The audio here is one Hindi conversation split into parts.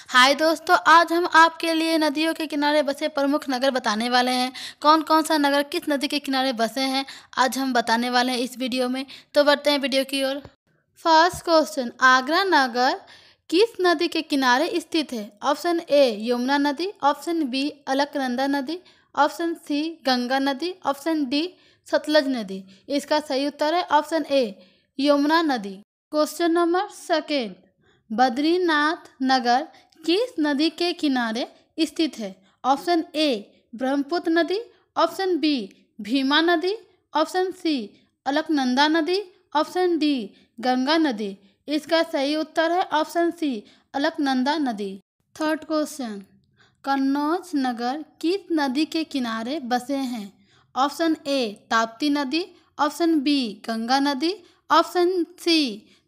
हाय दोस्तों, आज हम आपके लिए नदियों के किनारे बसे प्रमुख नगर बताने वाले हैं। कौन कौन सा नगर किस नदी के किनारे बसे हैं आज हम बताने वाले हैं इस वीडियो में। तो बढ़ते हैं वीडियो की ओर। फर्स्ट क्वेश्चन, आगरा नगर किस नदी के किनारे स्थित है? ऑप्शन ए यमुना नदी, ऑप्शन बी अलकनंदा नदी, ऑप्शन सी गंगा नदी, ऑप्शन डी सतलज नदी। इसका सही उत्तर है ऑप्शन ए यमुना नदी। क्वेश्चन नंबर सेकेंड, बद्रीनाथ नगर किस नदी के किनारे स्थित है? ऑप्शन ए ब्रह्मपुत्र नदी, ऑप्शन बी भीमा नदी, ऑप्शन सी अलकनंदा नदी, ऑप्शन डी गंगा नदी। इसका सही उत्तर है ऑप्शन सी अलकनंदा नदी। थर्ड क्वेश्चन, कन्नौज नगर किस नदी के किनारे बसे हैं? ऑप्शन ए ताप्ती नदी, ऑप्शन बी गंगा नदी, ऑप्शन सी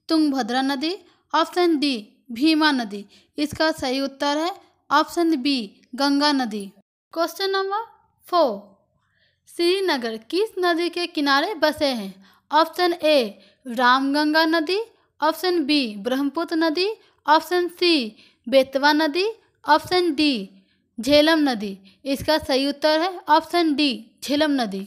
तुंगभद्रा नदी, ऑप्शन डी भीमा नदी। इसका सही उत्तर है ऑप्शन बी गंगा नदी। क्वेश्चन नंबर 4, श्रीनगर किस नदी के किनारे बसे हैं? ऑप्शन ए रामगंगा नदी, ऑप्शन बी ब्रह्मपुत्र नदी, ऑप्शन सी बेतवा नदी, ऑप्शन डी झेलम नदी। इसका सही उत्तर है ऑप्शन डी झेलम नदी।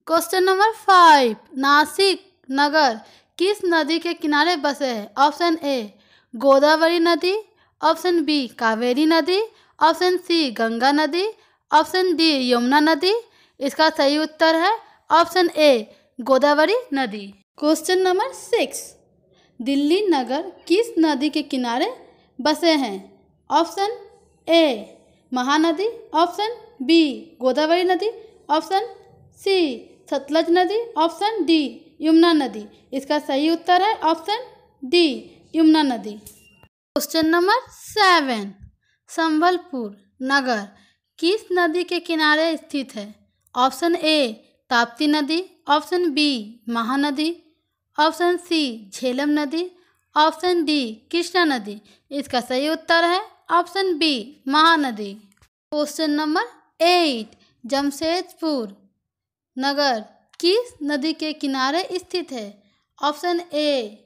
क्वेश्चन नंबर 5, नासिक नगर किस नदी के किनारे बसे हैं? ऑप्शन ए गोदावरी नदी, ऑप्शन बी कावेरी नदी, ऑप्शन सी गंगा नदी, ऑप्शन डी यमुना नदी। इसका सही उत्तर है ऑप्शन ए गोदावरी नदी। क्वेश्चन नंबर 6, दिल्ली नगर किस नदी के किनारे बसे हैं? Option A Mahanadi, option B Godavari नदी, ऑप्शन सी सतलज नदी, ऑप्शन डी यमुना नदी। इसका सही उत्तर है ऑप्शन डी यमुना नदी। क्वेश्चन नंबर 7, संबलपुर नगर किस नदी के किनारे स्थित है? ऑप्शन ए ताप्ती नदी, option B Mahanadi, option c Jhelum नदी, ऑप्शन डी कृष्णा नदी। इसका सही उत्तर है option B Mahanadi. Question number 8, Jamshedpur नगर किस नदी के किनारे स्थित है? ऑप्शन ए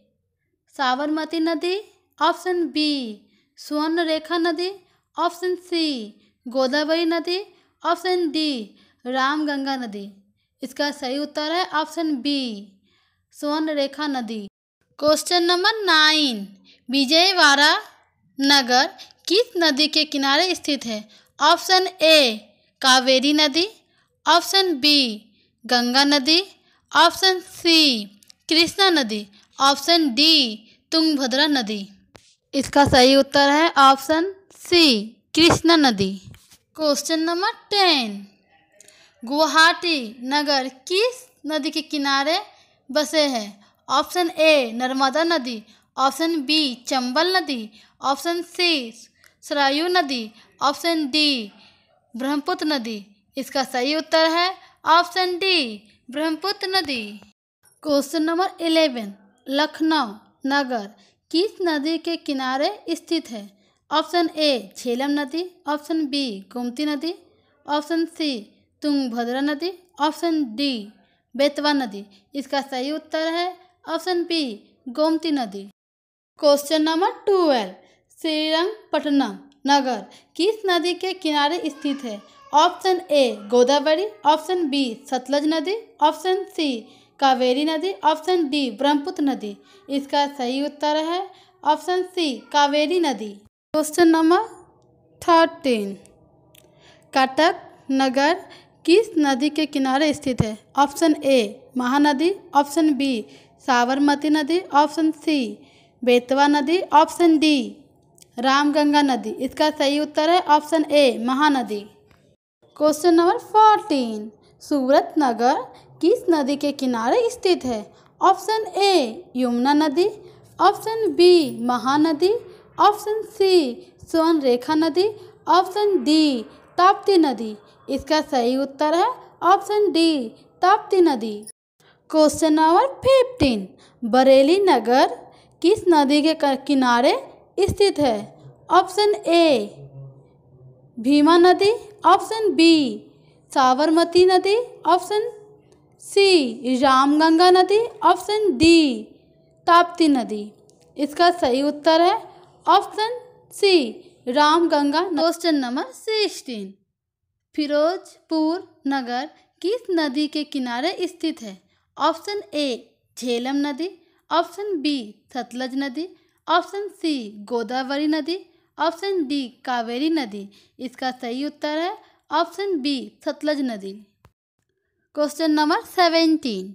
साबरमती नदी, ऑप्शन बी स्वर्णरेखा नदी, ऑप्शन सी गोदावरी नदी, ऑप्शन डी रामगंगा नदी। इसका सही उत्तर है ऑप्शन बी स्वर्णरेखा नदी। क्वेश्चन नंबर 9, विजयवाड़ा नगर किस नदी के किनारे स्थित है? ऑप्शन ए कावेरी नदी, ऑप्शन बी गंगा नदी, ऑप्शन सी कृष्णा नदी, ऑप्शन डी तुंगभद्रा नदी। इसका सही उत्तर है ऑप्शन सी कृष्णा नदी। क्वेश्चन नंबर 10, गुवाहाटी नगर किस नदी के किनारे बसे हैं? ऑप्शन ए नर्मदा नदी, ऑप्शन बी चंबल नदी, ऑप्शन सी सरयू नदी, ऑप्शन डी ब्रह्मपुत्र नदी। इसका सही उत्तर है ऑप्शन डी ब्रह्मपुत्र नदी। क्वेश्चन नंबर 11, लखनऊ नगर किस नदी के किनारे स्थित है? ऑप्शन ए झेलम नदी, ऑप्शन बी गोमती नदी, ऑप्शन सी तुंगभद्रा नदी, ऑप्शन डी बेतवा नदी। इसका सही उत्तर है ऑप्शन बी गोमती नदी। क्वेश्चन नंबर 12, श्रीरंगपट्टनम नगर किस नदी के किनारे स्थित है? Option A Godavari, option B Sutlej नदी, ऑप्शन सी कावेरी नदी, ऑप्शन डी ब्रह्मपुत्र नदी। इसका सही उत्तर है ऑप्शन सी कावेरी नदी। क्वेश्चन नंबर 13, कटक नगर किस नदी के किनारे स्थित है? Option A Mahanadi, option B Sabarmati नदी, ऑप्शन सी बेतवा नदी, ऑप्शन डी रामगंगा नदी। इसका सही उत्तर है option A Mahanadi. Question number 14, सूरत नगर किस नदी के किनारे स्थित है? ऑप्शन ए यमुना नदी, option B Mahanadi, option C Swarnarekha नदी, ऑप्शन डी ताप्ती नदी। इसका सही उत्तर है ऑप्शन डी ताप्ती नदी। क्वेश्चन नंबर 15, बरेली नगर किस नदी के किनारे स्थित है? ऑप्शन ए भीमा नदी, ऑप्शन बी साबरमती नदी, ऑप्शन सी रामगंगा नदी, ऑप्शन डी ताप्ती नदी। इसका सही उत्तर है option c Ramganga. Question number 16, Firozpur नगर किस नदी के किनारे स्थित है? ऑप्शन ए झेलम नदी, ऑप्शन बी सतलज नदी, ऑप्शन सी गोदावरी नदी, ऑप्शन डी कावेरी नदी। इसका सही उत्तर है ऑप्शन बी सतलज नदी। क्वेश्चन नंबर 17,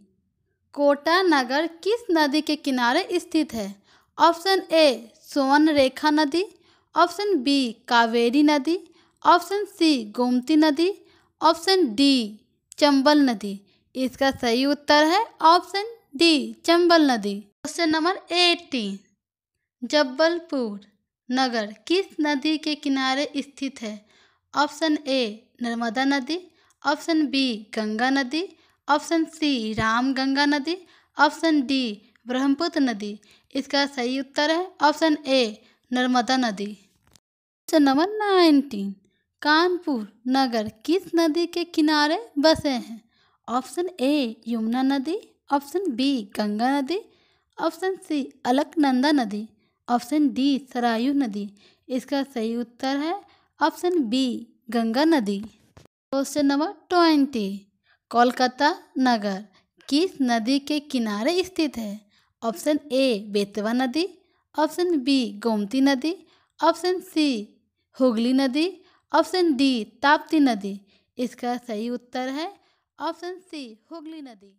कोटा नगर किस नदी के किनारे स्थित है? ऑप्शन ए सुवर्णरेखा नदी, ऑप्शन बी कावेरी नदी, ऑप्शन सी गोमती नदी, ऑप्शन डी चंबल नदी। इसका सही उत्तर है ऑप्शन डी चंबल नदी। क्वेश्चन नंबर 18, जबलपुर नगर किस नदी के किनारे स्थित है? ऑप्शन ए नर्मदा नदी, ऑप्शन बी गंगा नदी, ऑप्शन सी रामगंगा नदी, ऑप्शन डी ब्रह्मपुत्र नदी। इसका सही उत्तर है ऑप्शन ए नर्मदा नदी। क्वेश्चन नंबर 19, कानपुर नगर किस नदी के किनारे बसे हैं? ऑप्शन ए यमुना नदी, ऑप्शन बी गंगा नदी, ऑप्शन सी अलकनंदा नदी, ऑप्शन डी सरयू नदी। इसका सही उत्तर है ऑप्शन बी गंगा नदी। क्वेश्चन नंबर 20, कोलकाता नगर किस नदी के किनारे स्थित है? ऑप्शन ए बेतवा नदी, ऑप्शन बी गोमती नदी, ऑप्शन सी हुगली नदी, ऑप्शन डी ताप्ती नदी। इसका सही उत्तर है ऑप्शन सी हुगली नदी।